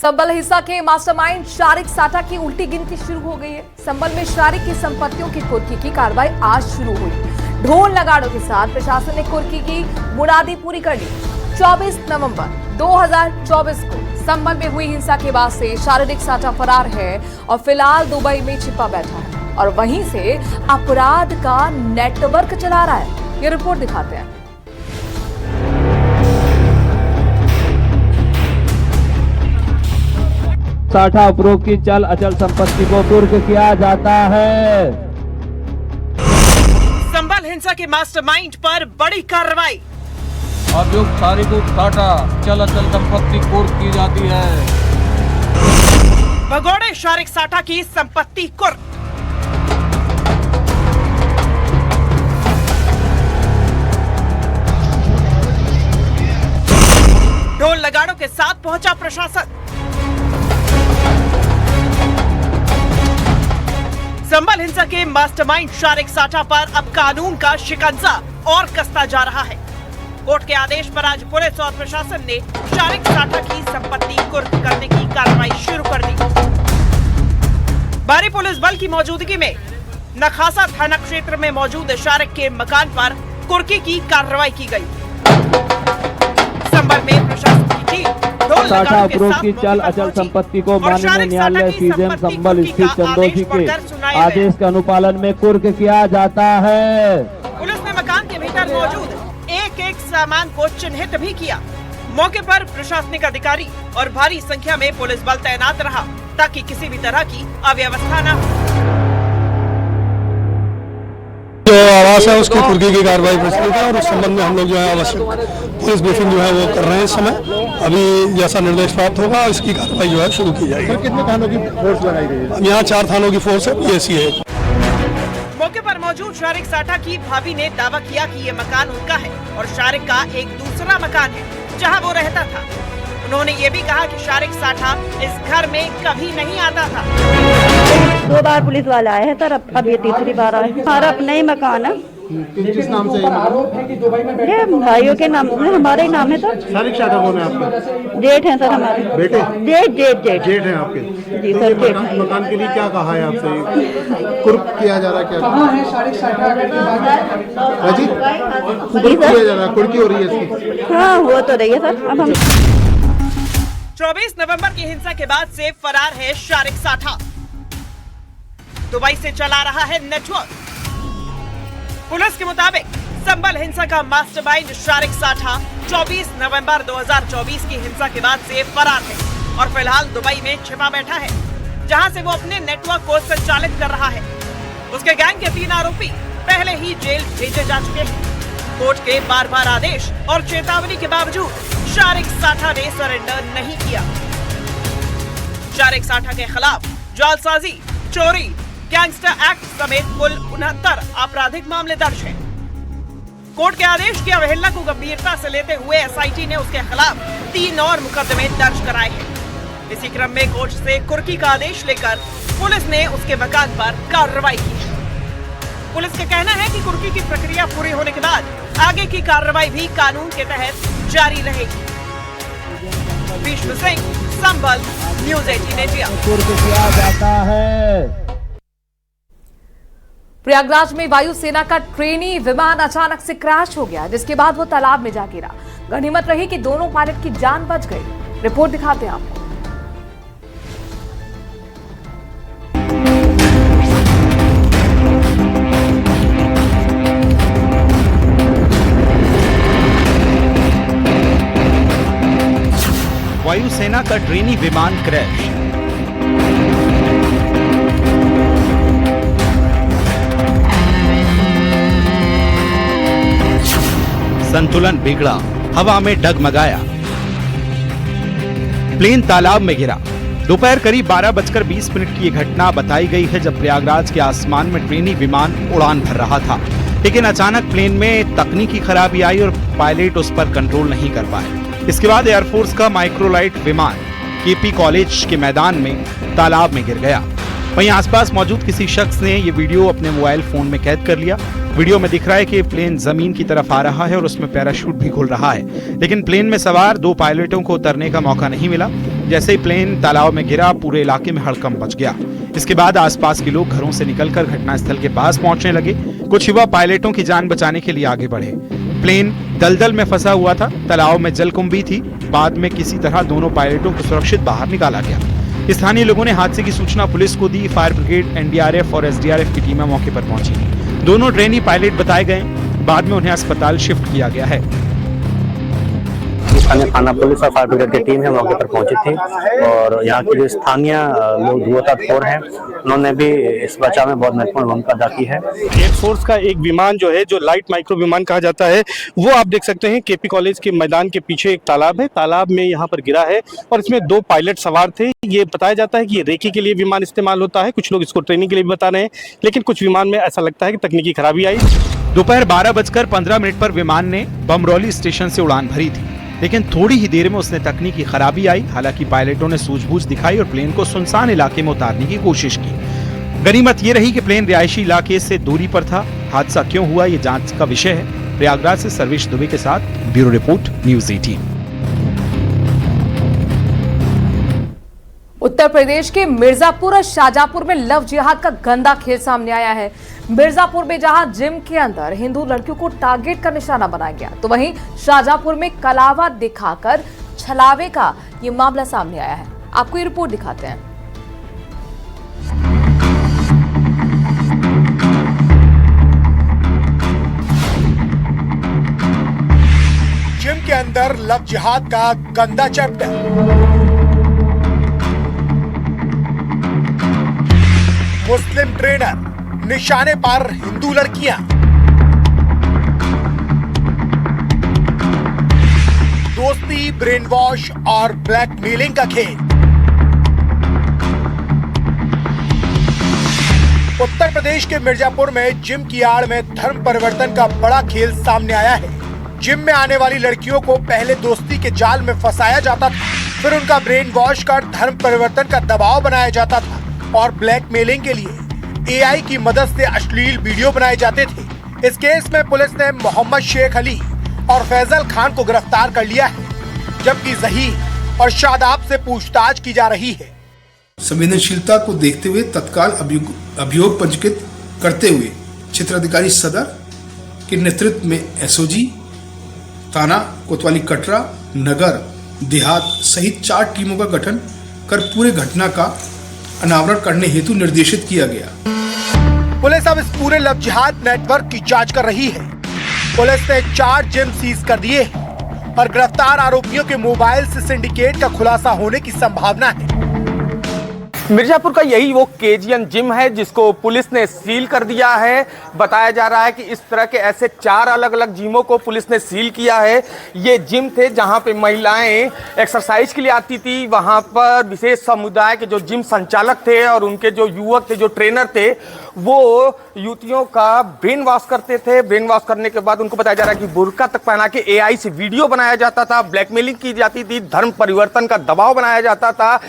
संबल हिंसा के मास्टरमाइंड शारिक साठा की उल्टी गिनती शुरू हो गई है। संबल में शारिक की संपत्तियों की कुर्की की कार्रवाई आज शुरू हुई। ढोल नगाड़ों के साथ प्रशासन ने कुर्की की बुनियादी पूरी कर ली। 24 नवंबर 2024 को संबल में हुई हिंसा के बाद से शारिक साठा फरार है और फिलहाल दुबई में छिपा बैठा है और वहीं से अपराध का नेटवर्क चला रहा है। ये रिपोर्ट दिखाते हैं। साठा उपरोक्त की चल अचल संपत्ति को कुर्क किया जाता है। संबल हिंसा के मास्टरमाइंड पर बड़ी कार्रवाई। अभियुक्त शारिक साठा चल अचल संपत्ति कुर्क की जाती है। भगोड़े शारिक साठा की संपत्ति कुर्क। ढोल नगाड़ों के साथ पहुंचा प्रशासन। संबल हिंसा के मास्टरमाइंड शारिक साठा पर अब कानून का शिकंजा और कसता जा रहा है। कोर्ट के आदेश पर आज पुलिस और प्रशासन ने शारिक साठा की संपत्ति कुर्क करने की कार्रवाई शुरू कर दी। भारी पुलिस बल की मौजूदगी में नखासा थाना क्षेत्र में मौजूद शारिक के मकान पर कुर्की की कार्रवाई की गई। संबल में प्रशासन की टीम साठा उपरोक्त की चल अचल संपत्ति को माननीय न्यायालय सीजेएम संबल स्थित चंदोसी के आदेश के अनुपालन में कुर्क किया जाता है। पुलिस ने मकान के भीतर मौजूद एक सामान को चिन्हित भी किया। मौके पर प्रशासनिक अधिकारी और भारी संख्या में पुलिस बल तैनात रहा ताकि किसी भी तरह की अव्यवस्था न हो। जो आवास है उसकी कुर्की की कार्रवाई प्रचलित है और उस संबंध में हम लोग जो है आवश्यक पुलिस ब्रीफिंग जो है वो कर रहे हैं इस समय। अभी जैसा निर्देश प्राप्त होगा इसकी कार्रवाई जो है शुरू की जाएगी। कितने थानों की फोर्स लगाई गई है? यहाँ 4 थानों की फोर्स है, पीएसी है। मौके पर मौजूद शारिक साठा की भाभी ने दावा किया कि ये मकान उनका है और शारिक का एक दूसरा मकान है जहां वो रहता था। उन्होंने ये भी कहा कि शारिक साठा इस घर में कभी नहीं आता था। 2 बार पुलिस वाला आया है सर, अब ये तीसरी बार आया है। हमारा अपना ही मकान है। किस नाम से आरोप है कि दुबई में ये भाइयों के नाम है, हमारे ही नाम है सर। शारिक साठा कौन है आपके? जेठ है सर हमारे। बेटे? जेठ है आपके? जी सर जेठ। मकान के लिए क्या कहा है आपसे? कुर्क किया जा रहा है? क्या कहाँ है शारिक साठा? जी कुर्क किया जा रहा है, कुर्की हो रही है इसकी? हाँ हो तो रही है सर। अब हम 24 नवंबर की हिंसा के बाद से फरार है शारिक साठा। दुबई से चला रहा है नेटवर्क। पुलिस के मुताबिक संबल हिंसा का मास्टरमाइंड शारिक साठा 24 नवंबर 2024 की हिंसा के बाद से फरार है और फिलहाल दुबई में छिपा बैठा है जहां से वो अपने नेटवर्क को संचालित कर रहा है। उसके गैंग के 3 आरोपी पहले ही जेल भेजे जा चुके हैं। कोर्ट के बार-बार आदेश और चेतावनी के बावजूद शारिक साठा ने सरेंडर नहीं किया। शारिक साठा के खिलाफ जालसाजी, चोरी, गैंगस्टर एक्ट समेत कुल 69 आपराधिक मामले दर्ज हैं। कोर्ट के आदेश की अवहेलना को गंभीरता से लेते हुए एसआईटी ने उसके खिलाफ 3 और मुकदमे दर्ज कराए हैं। इसी क्रम में कोर्ट से कुर्की का आदेश लेकर पुलिस ने उसके मकान पर कार्रवाई की है। पुलिस का कहना है कि कुर्की की प्रक्रिया पूरी होने के बाद आगे की कार्रवाई भी कानून के तहत जारी रहेगी। विष्णु सिंह, संबल, न्यूज़ 18 इंडिया। कुर्क किया जाता है। प्रयागराज में वायुसेना का ट्रेनी विमान अचानक से क्रैश हो गया, जिसके बाद वो तालाब में जा गिरा। गनीमत रही कि दोनों पायलट की जान बच गई। रिपोर्ट दिखाते हैं आपको। वायुसेना का ट्रेनी विमान क्रैश। संतुलन बिगड़ा, हवा में डगमगाया, प्लेन तालाब में गिरा। दोपहर करीब 12:20 की यह घटना बताई गई है जब प्रयागराज के आसमान में ट्रेनी विमान उड़ान भर रहा था, लेकिन अचानक प्लेन में तकनीकी खराबी आई और पायलट उस पर कंट्रोल नहीं कर पाए। इसके बाद एयरफोर्स का माइक्रोलाइट विमान केपी कॉलेज के मैदान में तालाब में गिर गया। वहीं आसपास मौजूद किसी शख्स ने ये वीडियो अपने मोबाइल फोन में कैद कर लिया। वीडियो में दिख रहा है कि प्लेन जमीन की तरफ आ रहा है और उसमें पैराशूट भी खुल रहा है, लेकिन प्लेन में सवार 2 पायलटों को उतरने का मौका नहीं मिला। जैसे ही प्लेन तालाब में गिरा, पूरे इलाके में हड़कंप मच गया। इसके बाद आसपास के लोग घरों से निकलकर घटनास्थल के पास पहुंचने लगे। कुछ युवा पायलटों की जान बचाने के लिए आगे बढ़े। प्लेन दलदल में फंसा हुआ था, तालाब में जलकुंभी थी। बाद में किसी तरह दोनों पायलटों को सुरक्षित बाहर निकाला गया। स्थानीय लोगों ने हादसे की सूचना पुलिस को दी। फायर ब्रिगेड, एनडीआरएफ और एसडीआरएफ की टीमें मौके पर पहुंची। दोनों ट्रेनी पायलट बताए गए। बाद में उन्हें अस्पताल शिफ्ट किया गया है। स्थानीय थाना पुलिस और फायर ब्रिगेड की टीम है मौके पर पहुंची थी और यहाँ के जो स्थानीय लोग ध्रुवतार हैं, उन्होंने भी इस बचाव में बहुत महत्वपूर्ण भूमिका अदा की है। एयरफोर्स का एक विमान जो है, जो लाइट माइक्रो विमान कहा जाता है, वो आप देख सकते हैं केपी कॉलेज के मैदान के पीछे एक तालाब है। तालाब में यहाँ पर गिरा है और इसमें 2 पायलट सवार थे। ये बताया जाता है कि ये रेकी के लिए विमान इस्तेमाल होता है। कुछ लोग इसको ट्रेनिंग के लिए भी बता रहे हैं, लेकिन कुछ विमान में ऐसा लगता है कि तकनीकी खराबी आई। दोपहर 12:15 पर विमान ने बमरौली स्टेशन से उड़ान भरी थी, लेकिन थोड़ी ही देर में उसने तकनीकी खराबी आई। हालांकि पायलटों ने सूझबूझ दिखाई और प्लेन को सुनसान इलाके में उतारने की कोशिश की। गनीमत ये रही कि प्लेन रिहायशी इलाके से दूरी पर था। हादसा क्यों हुआ, ये जांच का विषय है। प्रयागराज से सर्वेश दुबे के साथ bureau report, news 18। Uttar Pradesh के मिर्जापुर और शाहजहांपुर में लव जिहाद का गंदा खेल सामने आया है। मिर्जापुर में जहां जिम के अंदर हिंदू लड़कियों को टारगेट का निशाना बनाया गया, तो वहीं शाहजहांपुर में कलावा दिखाकर छलावे का ये मामला सामने आया है। आपको ये रिपोर्ट दिखाते हैं। जिम के अंदर लव जिहाद का गंदा चैप्टर। मुस्लिम ट्रेनर, निशाने पर हिंदू लड़कियां। दोस्ती, ब्रेन वॉश और ब्लैकमेलिंग का खेल। उत्तर प्रदेश के मिर्जापुर में जिम की आड़ में धर्म परिवर्तन का बड़ा खेल सामने आया है। जिम में आने वाली लड़कियों को पहले दोस्ती के जाल में फंसाया जाता था, फिर उनका ब्रेन वॉश कर धर्म परिवर्तन का दबाव बनाया जाता था और ब्लैकमेलिंग के लिए एआई की मदद से अश्लील वीडियो बनाए जाते थे। इस केस में पुलिस ने मोहम्मद शेख अली और फैजल खान को गिरफ्तार कर लिया है, जबकि जहीर और शादाब से पूछताछ की जा रही है। संवेदनशीलता को देखते हुए तत्काल अभियोग पंजीकृत करते हुए क्षेत्राधिकारी सदर के नेतृत्व में एसओजी थाना कोतवाली कटरा, नगर, देहात सहित 4 टीमों का गठन कर पूरे घटना का अनावरण करने हेतु निर्देशित किया गया। पुलिस अब इस पूरे लव जिहाद नेटवर्क की जांच कर रही है। पुलिस ने 4 जिम सीज कर दिए हैं और गिरफ्तार आरोपियों के मोबाइल से सिंडिकेट का खुलासा होने की संभावना है। मिर्जापुर का यही वो केजीएन जिम है जिसको पुलिस ने सील कर दिया है। बताया जा रहा है कि इस तरह के ऐसे 4 अलग अलग जिमों को पुलिस ने सील किया है। ये जिम थे जहां पे महिलाएं एक्सरसाइज के लिए आती थी। वहां पर विशेष समुदाय के जो जिम संचालक थे और उनके जो युवक थे, जो ट्रेनर थे, वो युवतियों का ब्रेन वॉश करते थे। ब्रेन वॉश करने के बाद उनको बताया जा रहा है कि बुर्का तक पहना के एआई से वीडियो बनाया जाता था, ब्लैकमेलिंग की जाती थी, धर्म परिवर्तन का दबाव बनाया जाता था।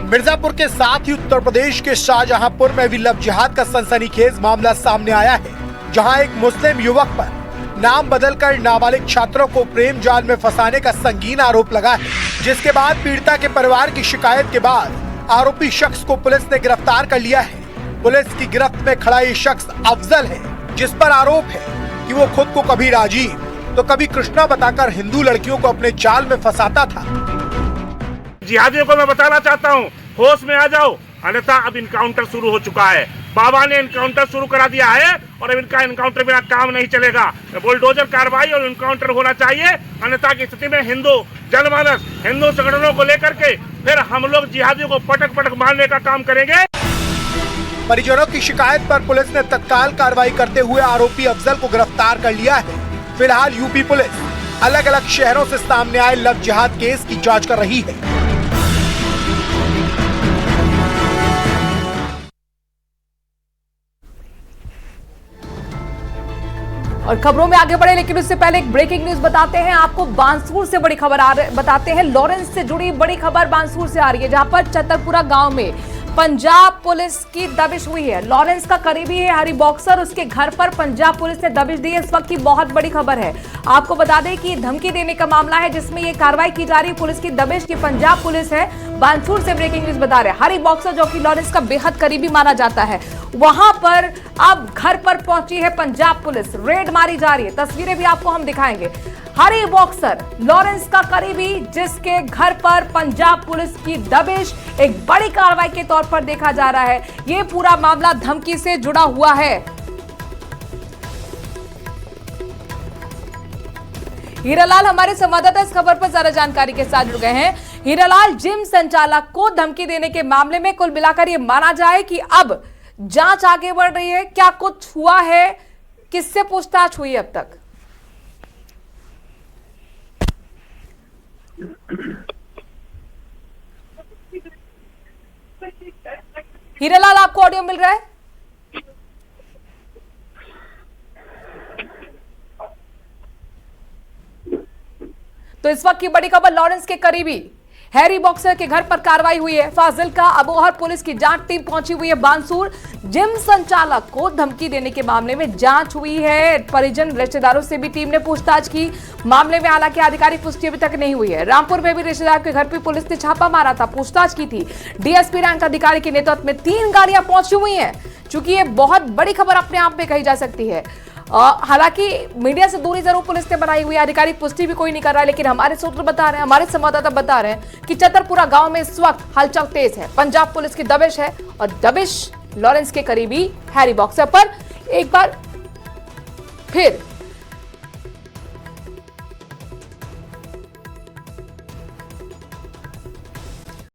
मिर्जापुर के साथ ही उत्तर प्रदेश के शाहजहांपुर में भी लव जिहाद का सनसनीखेज मामला सामने आया है, जहां एक मुस्लिम युवक पर नाम बदलकर नाबालिग छात्रों को प्रेम जाल में फंसाने का संगीन आरोप लगा है, जिसके बाद पीड़िता के परिवार की शिकायत के बाद आरोपी शख्स को पुलिस ने गिरफ्तार कर लिया है। पुलिस की गिरफ्त में खड़ा ये शख्स अफजल है, जिस पर आरोप है कि वो खुद को कभी राजीव तो कभी कृष्णा बताकर हिंदू लड़कियों को अपने जाल में फंसाता था। जिहादियों को मैं बताना चाहता हूँ, होश में आ जाओ, अन्यथा अब इनकाउंटर शुरू हो चुका है। बाबा ने इनकाउंटर शुरू करा दिया है और अब इनका इनकाउंटर बिना काम नहीं चलेगा। बुलडोजर कार्रवाई और इनकाउंटर होना चाहिए, अन्यथा की स्थिति में हिंदू जनमानस, हिंदू संगठनों को लेकर के फिर हम लोग जिहादियों को पटक पटक मारने का काम करेंगे। परिजनों की शिकायत पर पुलिस ने तत्काल कार्रवाई करते हुए आरोपी अफजल को गिरफ्तार कर लिया है। फिलहाल यूपी पुलिस अलग अलग शहरों से सामने आए लव जिहाद केस की जांच कर रही है। और खबरों में आगे बढ़े, लेकिन उससे पहले एक ब्रेकिंग न्यूज बताते हैं आपको। बांसुर से बड़ी खबर बताते हैं। लॉरेंस से जुड़ी बड़ी खबर बांसुर से आ रही है, जहां पर चतरपुरा गांव में पंजाब पुलिस की दबिश हुई है। लॉरेंस का करीबी है हैरी बॉक्सर, उसके घर पर पंजाब पुलिस ने दबिश दी है। इस वक्त की बहुत बड़ी खबर है। आपको बता दें कि धमकी देने का मामला है जिसमें यह कार्रवाई की जा रही है। पुलिस की दबिश की पंजाब पुलिस है। बानसूर से ब्रेकिंग न्यूज बता रहे हैं, हैरी बॉक्सर जो कि लॉरेंस का बेहद करीबी माना जाता है, वहां पर अब घर पर पहुंची है पंजाब पुलिस। रेड मारी जा रही है, तस्वीरें भी आपको हम दिखाएंगे। हैरी बॉक्सर लॉरेंस का करीबी जिसके घर पर पंजाब पुलिस की दबिश एक बड़ी कार्रवाई के तौर पर देखा जा रहा है। यह पूरा मामला धमकी से जुड़ा हुआ है। हीरालाल हमारे संवाददाता इस खबर पर ज्यादा जानकारी के साथ जुड़ गए हैं। हीरालाल, जिम संचालक को धमकी देने के मामले में कुल मिलाकर यह माना जाए कि अब जांच आगे बढ़ रही है, क्या कुछ हुआ है, किससे पूछताछ हुई अब तक? हीरालाल, आपको ऑडियो मिल रहा है? तो इस वक्त की बड़ी खबर, लॉरेंस के करीबी हैरी बॉक्सर के घर पर कार्रवाई हुई है। फाजिल्का अबोहर पुलिस की जांच टीम पहुंची हुई है बानसूर। जिम संचालक को धमकी देने के मामले में जांच हुई है। परिजन रिश्तेदारों से भी टीम ने पूछताछ की। मामले में हालांकि आधिकारिक पुष्टि अभी तक नहीं हुई है। रामपुर में भी रिश्तेदार के घर पर पुलिस ने छापा मारा था, पूछताछ की थी। डीएसपी रैंक अधिकारी के नेतृत्व में 3 गाड़ियां पहुंची हुई हैं। चूंकि ये बहुत बड़ी खबर अपने आप में कही जा सकती है। हालांकि मीडिया से दूरी जरूर पुलिस ने बनाई हुई है, आधिकारिक पुष्टि भी कोई नहीं कर रहा है, लेकिन हमारे सूत्र बता रहे हैं, हमारे संवाददाता बता रहे हैं कि चतरपुरा गांव में इस वक्त हलचल तेज है। पंजाब पुलिस की दबिश है और दबिश लॉरेंस के करीबी हैरी बॉक्सर पर एक बार फिर